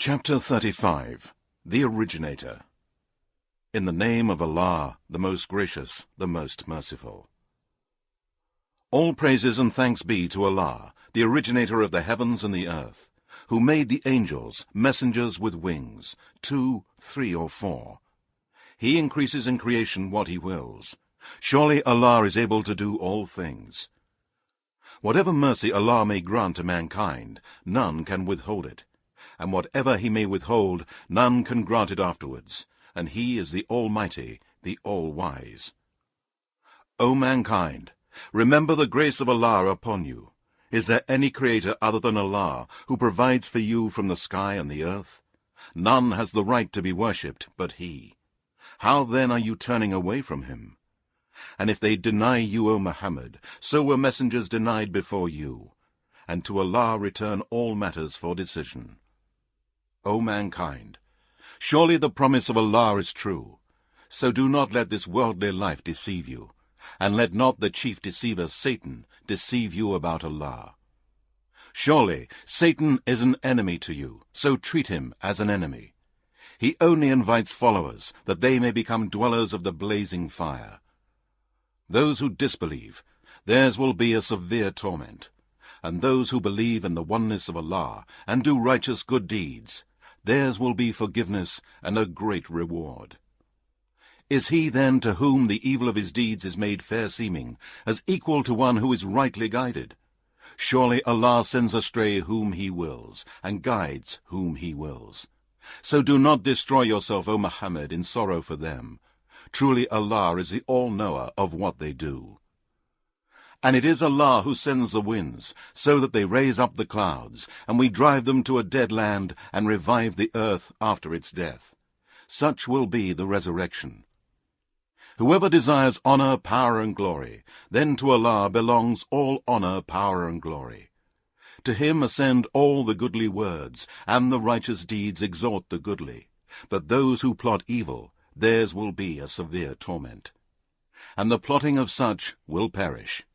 Chapter 35 The Originator. In the name of Allah, the most gracious, the most merciful. All praises and thanks be to Allah, the originator of the heavens and the earth, who made the angels, messengers with wings, 2, 3, or 4. He increases in creation what he wills. Surely Allah is able to do all things. Whatever mercy Allah may grant to mankind, none can withhold it. And whatever he may withhold, none can grant it afterwards, and he is the Almighty, the All-Wise. O mankind, remember the grace of Allah upon you. Is there any creator other than Allah, who provides for you from the sky and the earth? None has the right to be worshipped but he. How then are you turning away from him? And if they deny you, O Muhammad, so were messengers denied before you. And to Allah return all matters for decision. O mankind, surely the promise of Allah is true. So do not let this worldly life deceive you, and let not the chief deceiver Satan deceive you about Allah. Surely Satan is an enemy to you, so treat him as an enemy. He only invites followers, that they may become dwellers of the blazing fire. Those who disbelieve, theirs will be a severe torment, and those who believe in the oneness of Allah, and do righteous good deeds, theirs will be forgiveness and a great reward. Is he then to whom the evil of his deeds is made fair-seeming, as equal to one who is rightly guided? Surely Allah sends astray whom he wills, and guides whom he wills. So do not destroy yourself, O Muhammad, in sorrow for them. Truly Allah is the all-knower of what they do. And it is Allah who sends the winds, so that they raise up the clouds, and we drive them to a dead land, and revive the earth after its death. Such will be the resurrection. Whoever desires honor, power, and glory, then to Allah belongs all honor, power, and glory. To him ascend all the goodly words, and the righteous deeds exhort the goodly. But those who plot evil, theirs will be a severe torment. And the plotting of such will perish.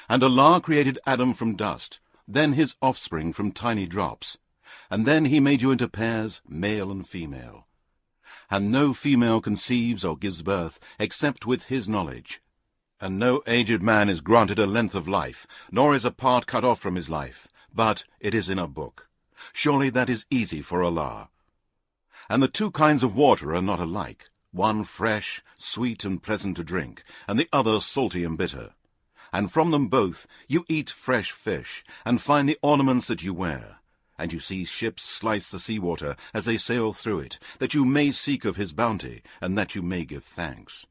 And Allah created Adam from dust, then his offspring from tiny drops. And then he made you into pairs, male and female. And no female conceives or gives birth, except with his knowledge. And no aged man is granted a length of life, nor is a part cut off from his life, but it is in a book. Surely that is easy for Allah. And the two kinds of water are not alike, one fresh, sweet and pleasant to drink, and the other salty and bitter. And from them both you eat fresh fish, and find the ornaments that you wear. And you see ships slice the sea-water as they sail through it, that you may seek of his bounty, and that you may give thanks.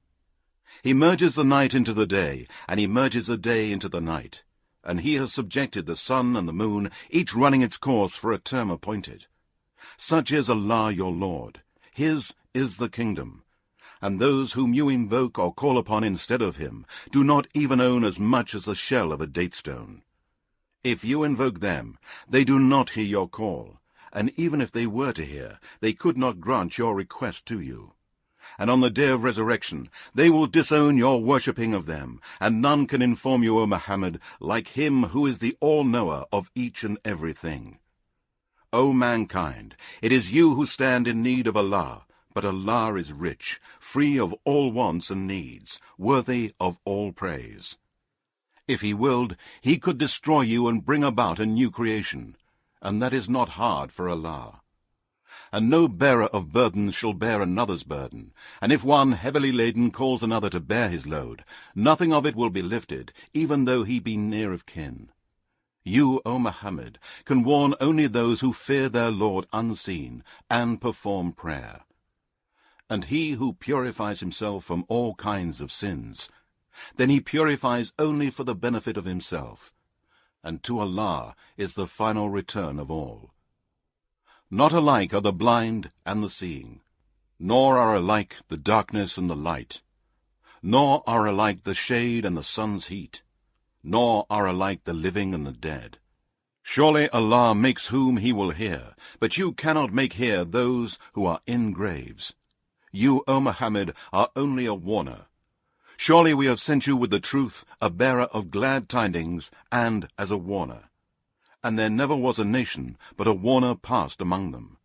He merges the night into the day, and he merges the day into the night. And he has subjected the sun and the moon, each running its course for a term appointed. Such is Allah your Lord. His is the kingdom. And those whom you invoke or call upon instead of him do not even own as much as the shell of a date-stone. If you invoke them, they do not hear your call, and even if they were to hear, they could not grant your request to you. And on the day of resurrection, they will disown your worshipping of them, and none can inform you, O Muhammad, like him who is the all-knower of each and everything. O mankind, it is you who stand in need of Allah, but Allah is rich, free of all wants and needs, worthy of all praise. If he willed, he could destroy you and bring about a new creation, and that is not hard for Allah. And no bearer of burdens shall bear another's burden, and if one heavily laden calls another to bear his load, nothing of it will be lifted, even though he be near of kin. You, O Muhammad, can warn only those who fear their Lord unseen, and perform prayer. And he who purifies himself from all kinds of sins, then he purifies only for the benefit of himself, and to Allah is the final return of all. Not alike are the blind and the seeing, nor are alike the darkness and the light, nor are alike the shade and the sun's heat, nor are alike the living and the dead. Surely Allah makes whom he will hear, but you cannot make hear those who are in graves. You, O Muhammad, are only a warner. Surely we have sent you with the truth, a bearer of glad tidings, and as a warner. And there never was a nation, but a warner passed among them.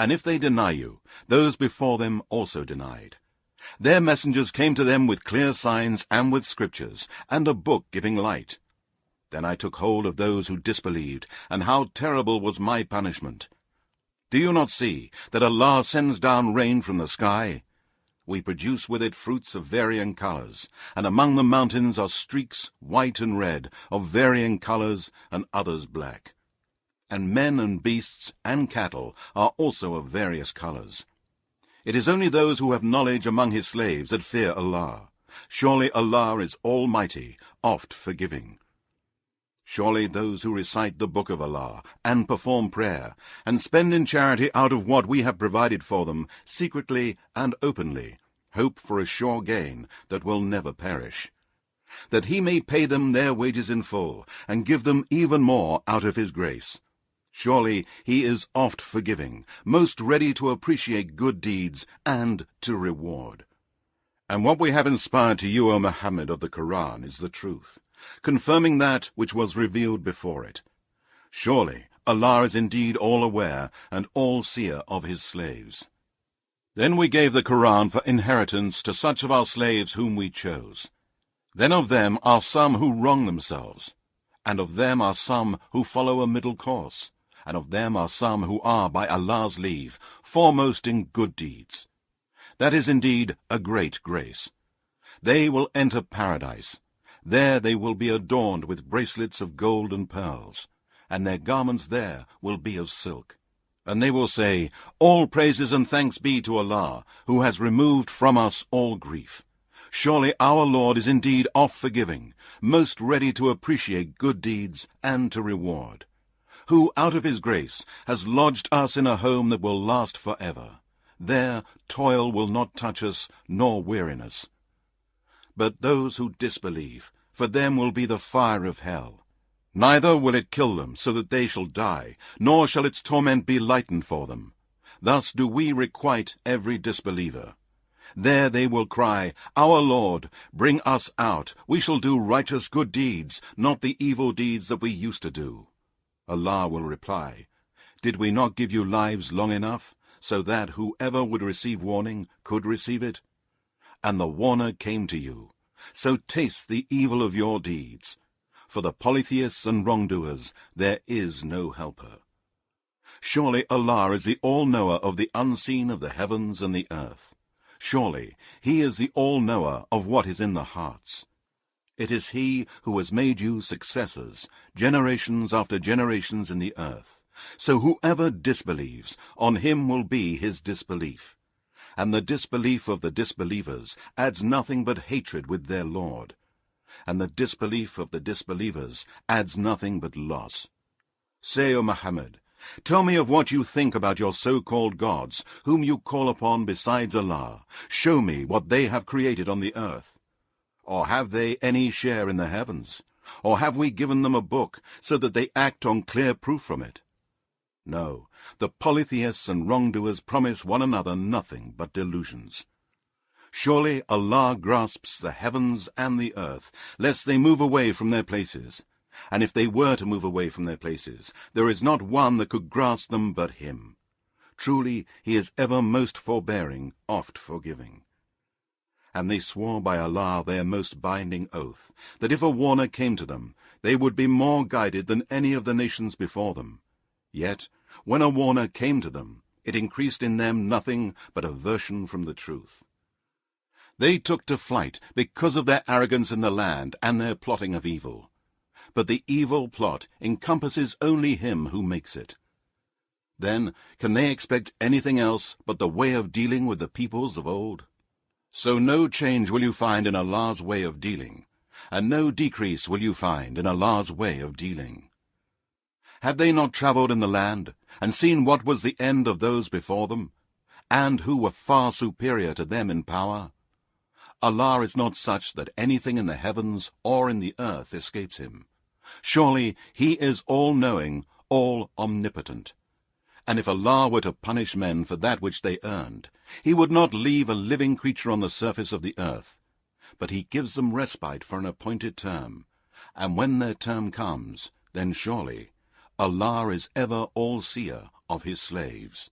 And if they deny you, those before them also denied. Their messengers came to them with clear signs and with scriptures, and a book giving light. Then I took hold of those who disbelieved, and how terrible was my punishment. Do you not see that Allah sends down rain from the sky? We produce with it fruits of varying colors, and among the mountains are streaks, white and red, of varying colors, and others black. And men and beasts and cattle are also of various colors. It is only those who have knowledge among his slaves that fear Allah. Surely Allah is almighty, oft forgiving. Surely those who recite the book of Allah, and perform prayer, and spend in charity out of what we have provided for them, secretly and openly, hope for a sure gain that will never perish, that he may pay them their wages in full, and give them even more out of his grace. Surely he is oft forgiving, most ready to appreciate good deeds, and to reward. And what we have inspired to you, O Muhammad, of the Quran is the truth, confirming that which was revealed before it. Surely Allah is indeed all aware and all seer of his slaves. Then we gave the Quran for inheritance to such of our slaves whom we chose. Then of them are some who wrong themselves, and of them are some who follow a middle course, and of them are some who are, by Allah's leave, foremost in good deeds. That is indeed a great grace. They will enter paradise. There they will be adorned with bracelets of gold and pearls, and their garments there will be of silk. And they will say, All praises and thanks be to Allah, who has removed from us all grief. Surely our Lord is indeed oft forgiving, most ready to appreciate good deeds and to reward, who out of his grace has lodged us in a home that will last forever. There toil will not touch us, nor weariness. But those who disbelieve, for them will be the fire of hell. Neither will it kill them, so that they shall die, nor shall its torment be lightened for them. Thus do we requite every disbeliever. There they will cry, Our Lord, bring us out. We shall do righteous good deeds, not the evil deeds that we used to do. Allah will reply, Did we not give you lives long enough, so that whoever would receive warning could receive it? And the warner came to you. So taste the evil of your deeds. For the polytheists and wrongdoers there is no helper. Surely Allah is the all-knower of the unseen of the heavens and the earth. Surely he is the all-knower of what is in the hearts. It is he who has made you successors, generations after generations in the earth. So whoever disbelieves, on him will be his disbelief. And the disbelief of the disbelievers adds nothing but hatred with their Lord. And the disbelief of the disbelievers adds nothing but loss. Say, O Muhammad, tell me of what you think about your so-called gods, whom you call upon besides Allah. Show me what they have created on the earth. Or have they any share in the heavens? Or have we given them a book, so that they act on clear proof from it? No, the polytheists and wrongdoers promise one another nothing but delusions. Surely Allah grasps the heavens and the earth, lest they move away from their places. And if they were to move away from their places, there is not one that could grasp them but him. Truly he is ever most forbearing, oft forgiving. And they swore by Allah their most binding oath, that if a warner came to them, they would be more guided than any of the nations before them. Yet, when a warner came to them, it increased in them nothing but aversion from the truth. They took to flight because of their arrogance in the land and their plotting of evil. But the evil plot encompasses only him who makes it. Then can they expect anything else but the way of dealing with the peoples of old? So no change will you find in Allah's way of dealing, and no decrease will you find in Allah's way of dealing. Have they not travelled in the land, and seen what was the end of those before them, and who were far superior to them in power? Allah is not such that anything in the heavens or in the earth escapes him. Surely he is all-knowing, all-omnipotent. And if Allah were to punish men for that which they earned, he would not leave a living creature on the surface of the earth, but he gives them respite for an appointed term, and when their term comes, then surely Allah is ever all-seer of his slaves.